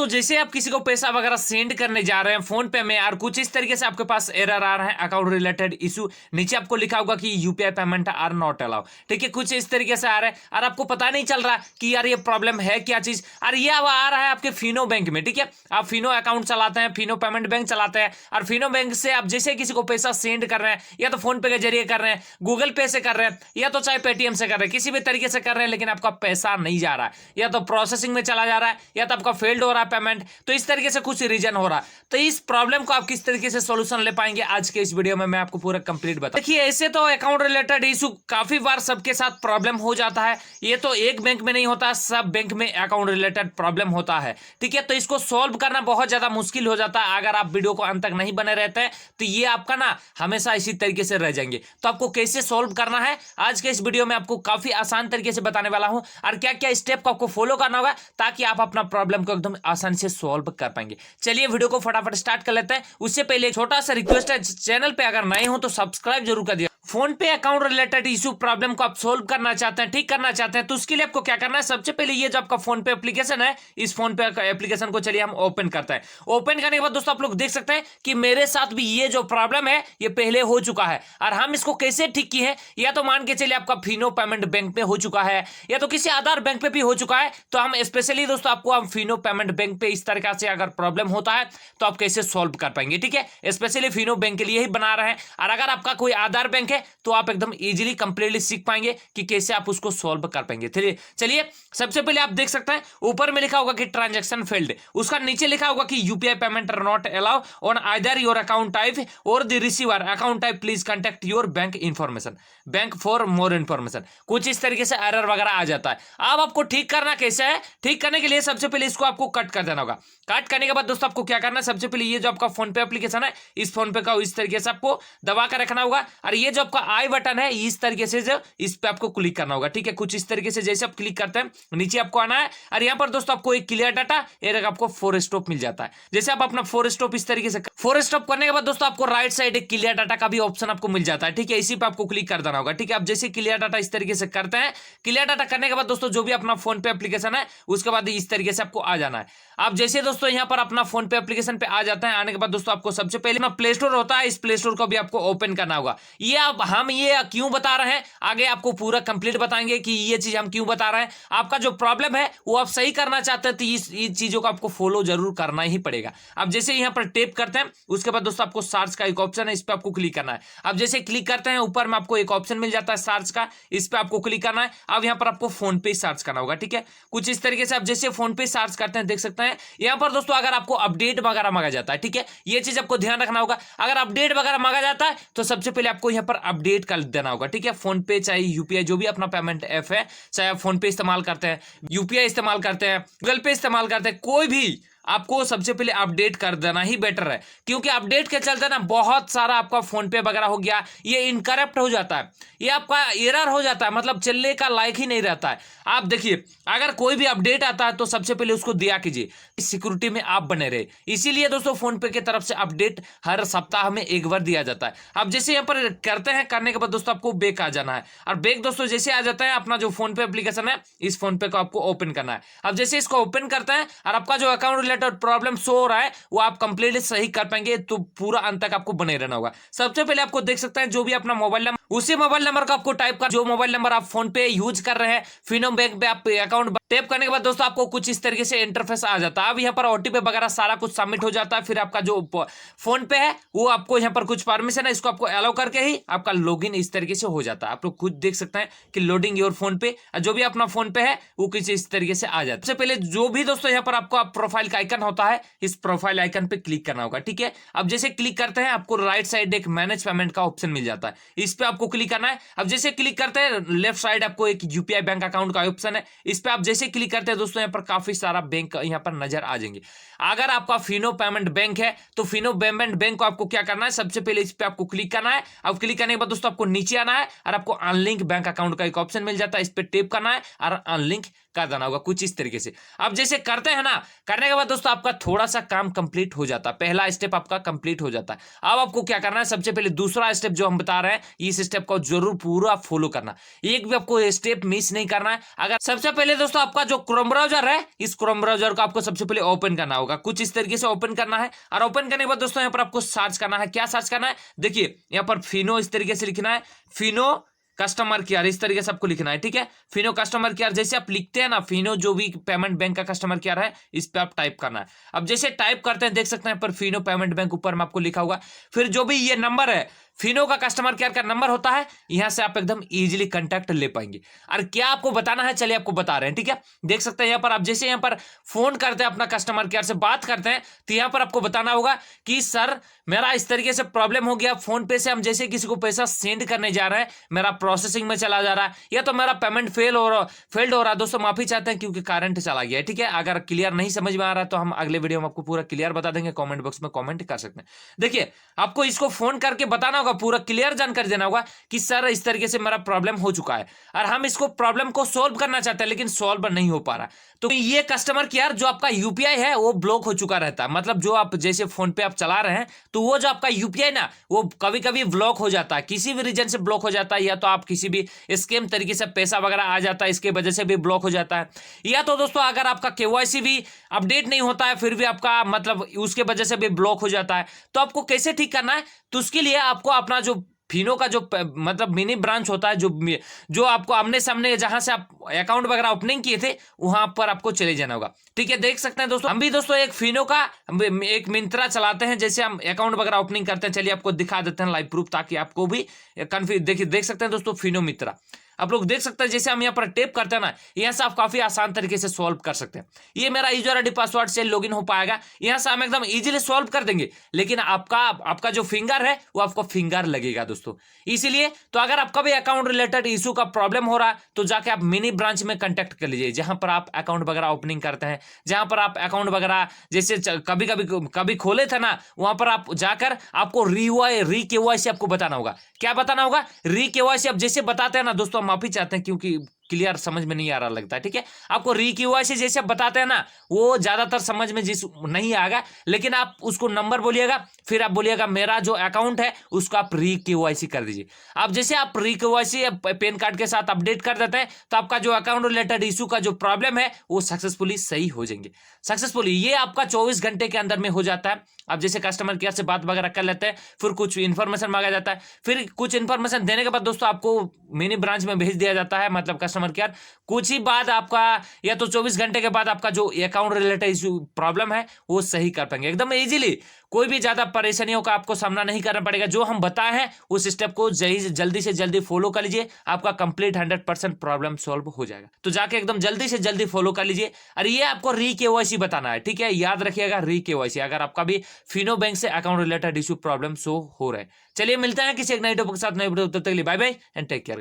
जैसे आप किसी को पैसा वगैरह सेंड करने जा रहे हैं फोन पे में और कुछ इस तरीके से आपके पास एरर आ रहा है, अकाउंट रिलेटेड इशू, नीचे आपको लिखा होगा कि UPI payment are not allow, ठीक है, कुछ इस तरीके से आ रहा है और आपको पता नहीं चल रहा कि यार ये प्रॉब्लम है क्या चीज। और ये अब आ रहा है आपके फिनो बैंक में, ठीक है, आप फिनो अकाउंट चलाते हैं, फिनो पेमेंट बैंक चलाते हैं और फिनो बैंक से आप जैसे किसी को पैसा सेंड कर रहे हैं या तो फोन पे के जरिए कर रहे हैं, गूगल पे से कर रहे हैं या तो चाहे पेटीएम से कर रहे हैं, किसी भी तरीके से कर रहे हैं, लेकिन आपका पैसा नहीं जा रहा है, या तो प्रोसेसिंग में चला जा रहा है या तो आपका फेल्ड हो रहा है पेमेंट, तो इस तरीके से कुछ रीजन हो रहा है। तो इस प्रॉब्लम को आप किस तरीके से सॉल्यूशन ले पाएंगे आज के इस वीडियो में मैं आपको पूरा कंप्लीट बता। देखिए ऐसे तो अकाउंट रिलेटेड इशू काफी बार सबके साथ प्रॉब्लम हो जाता है, ये तो एक बैंक में नहीं होता, सब बैंक में अकाउंट रिलेटेड प्रॉब्लम होता है, ठीक है। तो इसको सॉल्व करना बहुत ज्यादा मुश्किल हो जाता है, अगर आप वीडियो को अंत तक नहीं बने रहते हैं तो ये आपका ना हमेशा इसी तरीके से रह जाएंगे। तो आपको कैसे सॉल्व करना है आज के इस वीडियो में आपको काफी आसान तरीके से बताने वाला हूं, और क्या क्या स्टेप को आपको फॉलो करना होगा ताकि आप अपना प्रॉब्लम को एकदम आसानी से सॉल्व कर पाएंगे। चलिए वीडियो को फटाफट स्टार्ट कर लेते हैं। उससे पहले छोटा सा रिक्वेस्ट है, चैनल पे अगर नए हो तो सब्सक्राइब जरूर कर दिया। फोन पे अकाउंट रिलेटेड इशू प्रॉब्लम को आप सोल्व करना चाहते हैं, ठीक करना चाहते हैं, तो उसके लिए आपको क्या करना है, सबसे पहले ये जो आपका फोन पे एप्लीकेशन है, इस फोन पे एप्लीकेशन को चलिए हम ओपन करते हैं। ओपन करने के बाद दोस्तों आप लोग देख सकते हैं कि मेरे साथ भी ये जो प्रॉब्लम है ये पहले हो चुका है, और हम इसको कैसे ठीक किए हैं, या तो मान के चलिए आपका फिनो पेमेंट बैंक पे हो चुका है या तो किसी अदर बैंक पे भी हो चुका है, तो हम स्पेशली दोस्तों आपको हम फिनो पेमेंट बैंक पे इस तरह से अगर प्रॉब्लम होता है तो आप कैसे सोल्व कर पाएंगे, ठीक है। स्पेशली फिनो बैंक के लिए ही बना रहे हैं, और अगर आपका कोई अदर बैंक है तो आप एकदम इजीली कंप्लीटली सीख पाएंगे कि कैसे आप उसको सॉल्व कर पाएंगे। चलिए सबसे पहले आप देख सकते हैं ऊपर में लिखा होगा कि ट्रांजैक्शन फेल्ड, उसका नीचे लिखा होगा कि UPI payment are not allow on either your account type और the receiver account type, please contact your bank information, bank for more information, कुछ इस तरीके से एरर वगैरह आ जाता है। अब आपको ठीक करना कैसे है, ठीक करने के लिए सबसे पहले इसको आपको कट कर देना होगा। कट करने के बाद दोस्तों आपको क्या करना है, सबसे पहले ये जो आपका फोन पे एप्लीकेशन है, इस फोन पे का इस तरीके से आपको दबा कर रखना होगा, और ये जो आपका आई बटन है इस तरीके से जो इस पे आपको क्लिक करना होगा, ठीक है। कुछ इस तरीके से जैसे आप क्लिक करते हैं नीचे आपको आना है, और यहाँ पर दोस्तों आपको एक क्लियर डाटा आपको 4 स्टॉप मिल जाता है। जैसे आप अपना 4 स्टॉप इस तरीके से 4 स्टॉप करने के बाद दोस्तों आपको राइट साइड एक क्लियर डाटा का भी ऑप्शन आपको मिल जाता है, ठीक है। इसी पे आपको क्लिक कर देना होगा, ठीक है। आप जैसे क्लियर डाटा इस तरीके से करते हैं, क्लियर डाटा करने के बाद दोस्तों जो भी अपना फोन पे एप्लीकेशन है उसके बाद इस तरीके से आपको आ जाना है। आप जैसे दोस्तों यहाँ पर अपना फोन पे एप्लीकेशन पे आ जाते हैं, आने के बाद दोस्तों आपको सबसे पहले अपना प्ले स्टोर होता है, इस प्ले स्टोर को भी आपको ओपन करना होगा। ये अब हम ये क्यों बता रहे हैं, आगे आपको पूरा कंप्लीट बताएंगे कि ये चीज हम क्यों बता रहे हैं। आपका जो प्रॉब्लम है वो आप सही करना चाहते हैं तो इस चीजों को आपको फॉलो जरूर करना ही पड़ेगा। अब जैसे यहाँ पर टेप करते हैं उसके बाद दोस्तों आपको सर्च का एक ऑप्शन है, इस पर आपको क्लिक करना है। अब जैसे क्लिक करते हैं ऊपर में आपको एक ऑप्शन मिल जाता है सर्च का, इस पर आपको क्लिक करना है। अब यहाँ पर आपको फोन पे सर्च करना होगा, ठीक है। कुछ इस तरीके से आप जैसे फोन पे सर्च करते हैं देख सकते हैं यहाँ पर दोस्तों अगर आपको अपडेट वगैरह मांगा जाता है, ठीक है, ये चीज आपको ध्यान रखना होगा। अगर अपडेट वगैरह मांगा जाता है तो सबसे पहले आपको यहाँ पर अपडेट कर देना होगा, ठीक है। फोन पे चाहे यूपीआई जो भी अपना पेमेंट ऐप है, चाहे आप फोन पे इस्तेमाल करते हैं, यूपीआई इस्तेमाल करते हैं, गूगल पे इस्तेमाल करते हैं, कोई भी आपको सबसे पहले अपडेट कर देना ही बेटर है, क्योंकि अपडेट के चलते ना बहुत सारा आपका फोन पे वगैरह हो गया ये इनकरप्ट हो जाता है, ये आपका एरर हो जाता है, मतलब चलने का लायक ही नहीं रहता है। आप देखिए अगर कोई भी अपडेट आता है तो सबसे पहले उसको दिया कीजिए, सिक्योरिटी में आप बने रहे। इसीलिए दोस्तों फोन पे की तरफ से अपडेट हर सप्ताह में एक बार दिया जाता है। अब जैसे यहाँ पर करते हैं, करने के बाद दोस्तों आपको बैक आ जाना है, और बैक दोस्तों जैसे आ जाता है अपना जो फोन पे एप्लीकेशन है इस फोन पे को आपको ओपन करना है। अब जैसे इसको ओपन करते हैं और आपका जो अकाउंट रिलेटेड प्रॉब्लम शो हो रहा है वो आप कंप्लीटली सही कर पाएंगे, तो पूरा अंत तक आपको बने रहना होगा। सबसे पहले आपको देख सकते हैं जो भी अपना मोबाइल नंबर, उसी मोबाइल नंबर को आपको टाइप कर, जो मोबाइल नंबर आप फोन पे यूज कर रहे हैं फिनो बैंक पे आप अकाउंट टैप करने के बाद दोस्तों आपको कुछ इस तरीके से इंटरफेस आ जाता है। अब यहाँ पर ओटीपी वगैरह सारा कुछ सबमिट हो जाता है, फिर आपका जो फोन पे है वो आपको यहाँ पर कुछ परमिशन है, इसको आपको अलाउ करके ही आपका लॉगिन इस तरीके से हो जाता है। आप लोग खुद देख सकते हैं कि लोडिंग योर फोन पे, जो भी अपना फोन पे है वो कुछ इस तरीके से आ जाता है। सबसे पहले जो भी दोस्तों यहाँ पर आपको प्रोफाइल का आइकन होता है इस प्रोफाइल आइकन पे क्लिक करना होगा, ठीक है। अब जैसे क्लिक करते हैं आपको राइट साइड एक मैनेज पेमेंट का ऑप्शन मिल जाता है, इस पे आपको क्लिक करना है। अब जैसे क्लिक करते हैं लेफ्ट साइड आपको एक यूपीआई बैंक अकाउंट का ऑप्शन है, इस पे आप जैसे क्लिक करते हैं दोस्तों यहाँ पर काफी सारा बैंक यहाँ पर नजर आ जाएंगे। अगर आपका फिनो पेमेंट बैंक है तो फिनो पेमेंट बैंक को आपको क्या करना है, सबसे पहले इस पे आपको क्लिक करना है। अब क्लिक करने के बाद दोस्तों आपको नीचे आना है और आपको अनलिंक बैंक अकाउंट का एक ऑप्शन मिल जाता है, इस पे टैप करना है और अनलिंक कर देना होगा कुछ इस तरीके से। अब जैसे करते हैं ना, करने के बाद दोस्तों आपका थोड़ा सा काम कंप्लीट हो जाता है, पहला स्टेप आपका कंप्लीट हो जाता है। अब आपको क्या करना है, सबसे पहले दूसरा स्टेप जो हम बता रहे हैं, इस स्टेप को जरूर पूरा फॉलो करना, एक भी आपको स्टेप मिस नहीं करना है। अगर सबसे पहले दोस्तों आपका जो क्रोम ब्राउजर है, इस क्रोम ब्राउजर को आपको सबसे पहले ओपन करना होगा, कुछ इस तरीके से ओपन करना है। और ओपन करने के बाद दोस्तों यहाँ पर आपको सर्च करना है, क्या सर्च करना है, देखिए यहाँ पर फिनो इस तरीके से लिखना है, फिनो कस्टमर केयर इस तरीके से आपको लिखना है, ठीक है। फिनो कस्टमर केयर जैसे आप लिखते हैं ना, फिनो जो भी पेमेंट बैंक का कस्टमर केयर है, इस पे आप टाइप करना है। अब जैसे टाइप करते हैं देख सकते हैं पर फिनो पेमेंट बैंक ऊपर में आपको लिखा होगा, फिर जो भी ये नंबर है फिनो का कस्टमर केयर का नंबर होता है, यहां से आप एकदम इजीली कांटेक्ट ले पाएंगे। और क्या आपको बताना है, चलिए आपको बता रहे हैं, ठीक है। देख सकते हैं यहाँ पर आप जैसे यहाँ पर फोन करते हैं, अपना कस्टमर केयर से बात करते हैं, तो यहाँ पर आपको बताना होगा कि सर मेरा इस तरीके से प्रॉब्लम हो गया, फोन पे से हम जैसे किसी को पैसा सेंड करने जा रहे हैं, मेरा प्रोसेसिंग में चला जा रहा है, या तो मेरा पेमेंट फेल्ड हो रहा है। दोस्तों माफी चाहते हैं क्योंकि करंट चला गया है, ठीक है। अगर क्लियर नहीं समझ में आ रहा है तो हम अगले वीडियो में आपको पूरा क्लियर बता देंगे, कमेंट बॉक्स में कमेंट कर सकते हैं। देखिए आपको इसको फोन करके बताना होगा, पूरा क्लियर जानकारी देना होगा कि सर इस तरीके से मेरा प्रॉब्लम हो चुका है और हम इसको प्रॉब्लम को सॉल्व करना चाहते हैं, लेकिन सॉल्व नहीं हो पा रहा। तो ये कस्टमर केयर जो आपका यूपीआई है वो ब्लॉक हो चुका रहता है, मतलब जो आप जैसे फोन पे आप चला रहे हैं, तो वो जो आपका यूपीआई ना, वो कभी कभी ब्लॉक हो जाता है, किसी भी रीजन से ब्लॉक हो जाता है, या तो आप किसी भी स्कैम तरीके से पैसा वगैरह आ जाता है, इसके वजह से भी ब्लॉक हो जाता है। या तो दोस्तों अगर आपका केवाईसी भी अपडेट नहीं होता है, फिर भी आपका मतलब उसके वजह से भी ब्लॉक हो जाता है। तो आपको कैसे ठीक करना है, तो उसके लिए आपको अपना जो फिनो का जो मतलब मिनी ब्रांच होता है, जो आपको आमने सामने जहां से आप अकाउंट वगैरह ओपनिंग किए थे, वहां पर आपको चले जाना होगा, ठीक है। देख सकते हैं दोस्तों, हम भी दोस्तों एक फिनो का एक मिंत्रा चलाते हैं, जैसे हम अकाउंट वगैरह ओपनिंग करते हैं। चलिए आपको दिखा देते हैं लाइव प्रूफ, ताकि आपको भी कन्फ्यूज, देखिए देख सकते हैं दोस्तों फिनो मित्रा, आप लोग देख सकते हैं जैसे हम यहाँ पर टेप करते हैं ना, यहाँ से आप काफी आसान तरीके से सॉल्व कर सकते हैं। ये मेरा यूजर आईडी पासवर्ड से लॉगिन हो पाएगा, यहाँ से हम एकदम इजीली सॉल्व कर देंगे, लेकिन आपका जो फिंगर है वो आपको फिंगर लगेगा दोस्तों। इसीलिए तो अगर आपका भी अकाउंट रिलेटेड इशू का प्रॉब्लम हो रहा है, तो जाके आप मिनी ब्रांच में कंटेक्ट कर लीजिए, जहां पर आप अकाउंट वगैरह ओपनिंग करते हैं, जहां पर आप अकाउंट वगैरह जैसे कभी खोले थे ना, वहां पर आप जाकर आपको री केवाईसी आपको बताना होगा। क्या बताना होगा, री केवाईसी। अब जैसे बताते हैं ना दोस्तों, माफी चाहते हैं क्योंकि क्लियर समझ में नहीं आ रहा लगता है, ठीक है। आपको री केवाईसी जैसे बताते हैं ना, वो ज्यादातर समझ में नहीं आएगा, लेकिन आप उसको नंबर बोलिएगा, फिर आप बोलिएगा मेरा जो अकाउंट है उसको आप री केवाईसी कर दीजिए। अब जैसे आप री केवाईसी पैन कार्ड के साथ अपडेट कर देते हैं, तो आपका जो अकाउंट रिलेटेड इशू का जो प्रॉब्लम है वो सक्सेसफुली सही हो जाएंगे, सक्सेसफुली। ये आपका 24 घंटे के अंदर में हो जाता है। आप जैसे कस्टमर केयर से बात वगैरह कर लेते हैं, फिर कुछ इन्फॉर्मेशन मांगा जाता है, फिर कुछ इन्फॉर्मेशन देने के बाद दोस्तों आपको मिनी ब्रांच में भेज दिया जाता है, मतलब कस्टमर केयर। कुछ ही बाद आपका या तो 24 घंटे के बाद आपका जो अकाउंट रिलेटेड इशू प्रॉब्लम है वो सही कर पाएंगे एकदम इजीली। कोई भी ज्यादा परेशानियों का आपको सामना नहीं करना पड़ेगा। जो हम बताए हैं उस स्टेप को जल्दी से जल्दी फॉलो कर लीजिए, आपका कंप्लीट 100% प्रॉब्लम सॉल्व हो जाएगा। तो जाके एकदम जल्दी से जल्दी फॉलो कर लीजिए। और ये आपको री केवाईसी बताना है, ठीक है, याद रखिएगा री केवाईसी, अगर आपका भी फिनो बैंक से account related issue problem show हो रहा है। चलिए मिलते हैं किसी एक नए टॉपिक के साथ, नए वीडियो, तब तक के लिए bye bye and take care.